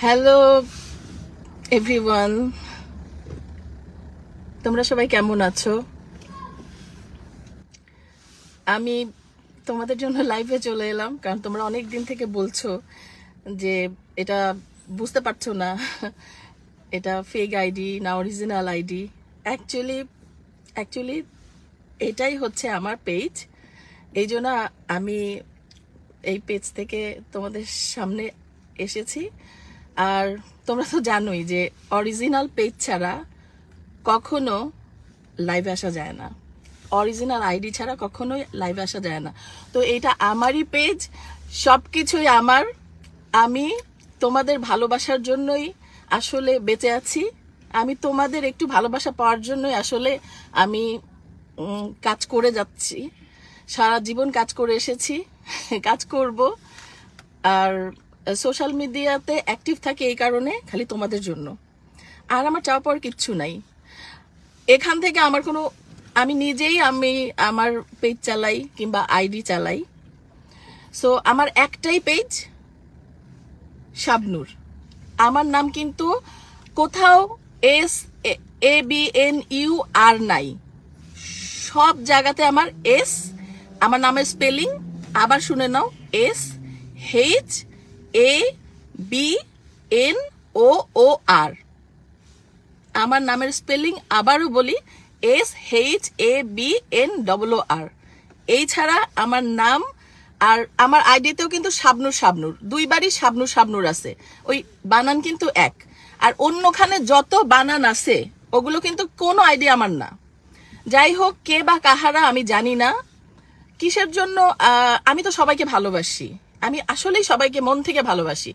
Hello everyone, তোমরা সবাই কেমন আছো? আমি তোমাদের জন্য লাইভে চলে এলাম, কারণ তোমরা অনেক দিন থেকে বলছো যে এটা বুঝতে পারছো না এটা ফেক আইডি না অরিজিনাল আইডি। অ্যাকচুয়ালি এটাই হচ্ছে আমার পেজ। এই জন্য আমি এই পেজ থেকে তোমাদের সামনে এসেছি। আর তোমরা তো জানোই যে অরিজিনাল পেজ ছাড়া কখনো লাইভে আসা যায় না, অরিজিনাল আইডি ছাড়া কখনোই লাইভে আসা যায় না। তো এটা আমারই পেজ, সব কিছুই আমার। আমি তোমাদের ভালোবাসার জন্যই আসলে বেঁচে আছি। আমি তোমাদের একটু ভালোবাসা পাওয়ার জন্যই আসলে আমি কাজ করে যাচ্ছি, সারা জীবন কাজ করে এসেছি, কাজ করব। আর সোশ্যাল মিডিয়াতে অ্যাক্টিভ থাকে এই কারণে, খালি তোমাদের জন্য। আর আমার চাওয়া পাওয়ার কিচ্ছু নাই এখান থেকে। আমি নিজেই আমার পেজ চালাই কিংবা আইডি চালাই। সো আমার একটাই পেজ, শাবনূর। আমার নাম কিন্তু কোথাও SABNUR নাই, সব জায়গাতে আমার এস। আমার নামের স্পেলিং আবার শুনে নাও, SHABNOOR। আমার নামের স্পেলিং আবারও বলি, SHABNOOR। এই ছাড়া আমার নাম আর আমার আইডিতেও কিন্তু শাবনূর দুইবারই শাবনূর আছে, ওই বানান কিন্তু এক। আর অন্যখানে যত বানান আছে ওগুলো কিন্তু কোনো আইডি আমার না। যাই হোক, কে বা কাহারা আমি জানি না, কিসের জন্য। আমি তো সবাইকে ভালোবাসি, আমি আসলেই সবাইকে মন থেকে ভালোবাসি,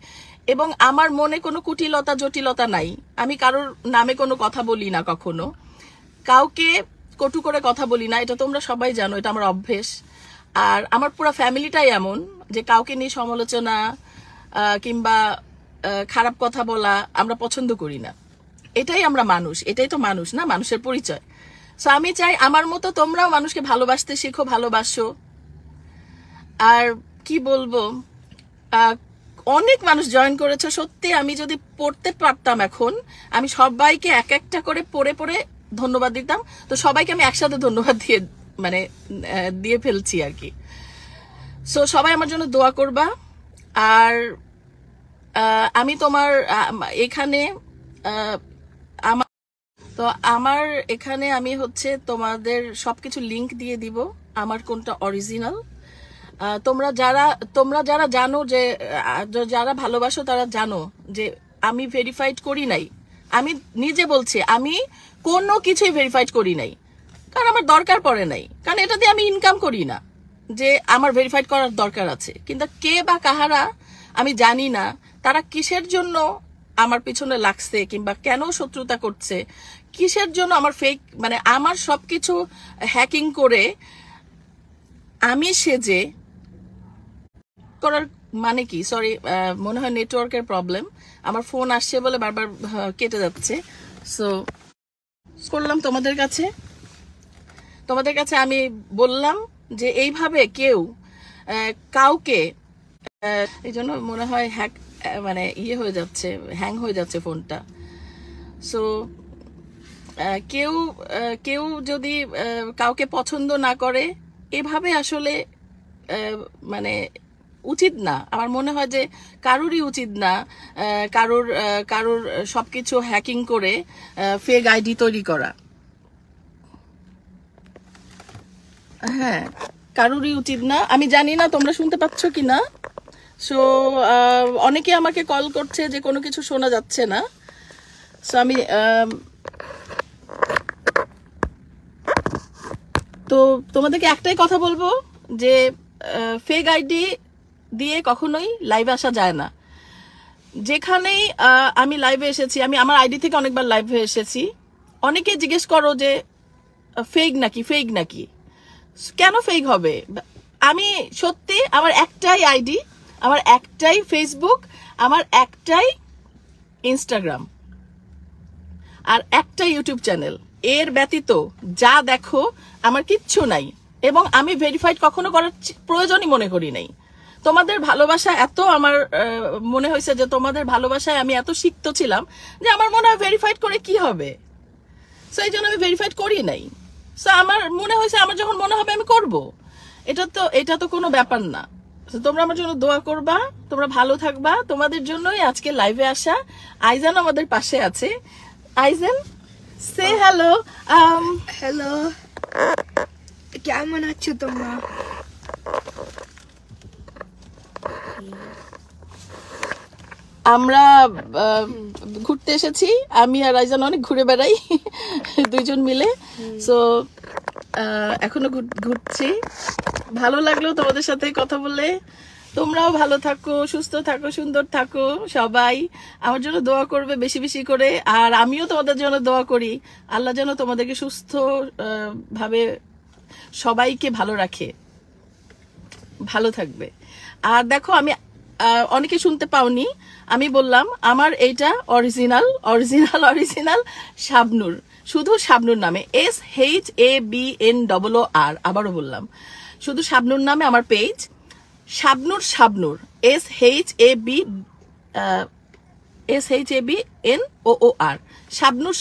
এবং আমার মনে কোনো কুটিলতা জটিলতা নাই। আমি কারোর নামে কোনো কথা বলি না, কখনো কাউকে কটু করে কথা বলি না, এটা তোমরা সবাই জানো, এটা আমার অভ্যেস। আর আমার পুরো ফ্যামিলিটাই এমন যে কাউকে নিয়ে সমালোচনা কিংবা খারাপ কথা বলা আমরা পছন্দ করি না। এটাই আমরা মানুষ, এটাই তো মানুষ না, মানুষের পরিচয়। সো আমি চাই আমার মতো তোমরাও মানুষকে ভালোবাসতে শেখো, ভালোবাসো। আর কি বলবো, অনেক মানুষ জয়েন করেছে। সত্যি আমি যদি পড়তে পারতাম এখন, আমি সবাইকে এক একটা করে পড়ে ধন্যবাদ দিতাম। তো সবাইকে আমি একসাথে ধন্যবাদ দিয়ে ফেলছি আর কি। সো সবাই আমার জন্য দোয়া করবা। আর আমি তোমার এখানে আমার এখানে আমি হচ্ছে তোমাদের সবকিছু লিংক দিয়ে দিব, আমার কোনটা অরিজিনাল। তোমরা যারা জানো, যে যারা ভালোবাসো তারা জানো যে আমি ভেরিফাইড করি নাই। আমি নিজে বলছি, আমি কোনো কিছুই ভেরিফাইড করি নাই, কারণ আমার দরকার পড়ে নাই, কারণ এটা দিয়ে আমি ইনকাম করি না যে আমার ভেরিফাইড করার দরকার আছে। কিন্তু কে বা কাহারা আমি জানি না, তারা কিসের জন্য আমার পিছনে লাগছে কিংবা কেন শত্রুতা করছে, কিসের জন্য আমার ফেক আমার সবকিছু হ্যাকিং করে আমি সেজে করার মানে কি। সরি, মনে হয় নেটওয়ার্কের প্রবলেম, আমার ফোন আসছে বলে বারবার কেটে যাচ্ছে। সো করলাম তোমাদের কাছে আমি বললাম যে এইভাবে কেউ কাউকে, এই জন্য মনে হয় হয়ে যাচ্ছে, হ্যাং হয়ে যাচ্ছে ফোনটা। সো কেউ যদি কাউকে পছন্দ না করে, এভাবে আসলে উচিত না। আমার মনে হয় যে কারোরই উচিত না কারোর সবকিছু হ্যাকিং করে ফেক আইডি তৈরি করা। হ্যাঁ, কারোরই উচিত না। আমি জানি না তোমরা শুনতে পাচ্ছ কিনা। সো অনেকে আমাকে কল করছে যে কোনো কিছু শোনা যাচ্ছে না। সো আমি তো তোমাদেরকে একটাই কথা বলবো যে ফেক আইডি দিয়ে কখনোই লাইভে আসা যায় না। যেখানেই আমি লাইভে এসেছি, আমি আমার আইডি থেকে অনেকবার লাইভে এসেছি, অনেকে জিজ্ঞেস করো যে ফেক নাকি। কেন ফেক হবে? আমি সত্যি, আমার একটাই আইডি, আমার একটাই ফেসবুক, আমার একটাই ইনস্টাগ্রাম, আর একটা ইউটিউব চ্যানেল। এর ব্যতীত যা দেখো আমার কিচ্ছু নাই, এবং আমি ভেরিফাইড কখনো করার প্রয়োজনই মনে করি নাই। তোমাদের ভালোবাসা এত আমার মনে হয়েছে যে তোমাদের ভালোবাসায় আমি এত সিক্ত ছিলাম যে আমার মনে হয় ভেরিফাইড করে কি হবে, সো এই জন্য আমি ভেরিফাইড করি নাই। সো আমার মনে হয়েছে আমার যখন মনে হবে আমি করব, এটা তো কোনো ব্যাপার না। তোমরা আমার জন্য দোয়া করবা, তোমরা ভালো থাকবা, তোমাদের জন্যই আজকে লাইভে আসা। আইজান আমাদের পাশে আছে। আইজান, সে হ্যালো। হ্যালো, কেমন আছো তোমরা? আমরা ঘুরতে এসেছি, আমি আর আইজান অনেক ঘুরে বেড়াই দুইজন মিলে। সো এখনো ঘুরছি। ভালো লাগলো তোমাদের সাথে কথা বলে। তোমরাও ভালো থাকো, সুস্থ থাকো, সুন্দর থাকো। সবাই আমার জন্য দোয়া করবে বেশি বেশি করে, আর আমিও তোমাদের জন্য দোয়া করি। আল্লাহ যেন তোমাদেরকে সুস্থ ভাবে সবাইকে ভালো রাখে, ভালো থাকবে। আর দেখো, আমি অনেকে শুনতে পাওনি, আমি বললাম আমার এইটা অরিজিনাল শাবনূর, শুধু শাবনূর নামে, SHABNOOR। আবারও বললাম, শুধু শাবনূর নামে আমার পেজ, শাবনূর SHABNOOR,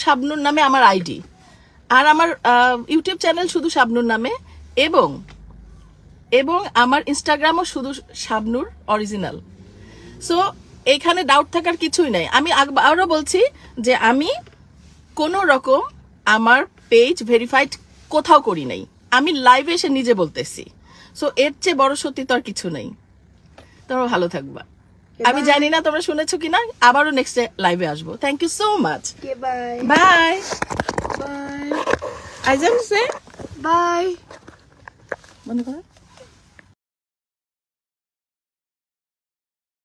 শাবনূর নামে আমার আইডি। আর আমার ইউটিউব চ্যানেল শুধু শাবনূর নামে, এবং আমার ইনস্টাগ্রামও শুধু শাবনূর অরিজিনাল। সো এখানে ডাউট থাকার কিছুই নাই। আমি আরো বলছি যে আমি কোন রকম আমার পেজ ভেরিফাইড কোথাও করি নাই, আমি লাইভে এসে নিজে বলতেছি। সো এর চেয়ে বড় সত্যি তো আর কিছু নেই। তোমরা ভালো থাকবা। আমি জানি না তোমরা শুনেছো কিনা, আবারও নেক্সট লাইভে আসবো। Thank you so much. Bye bye bye. Aizan, say bye. মনে করো।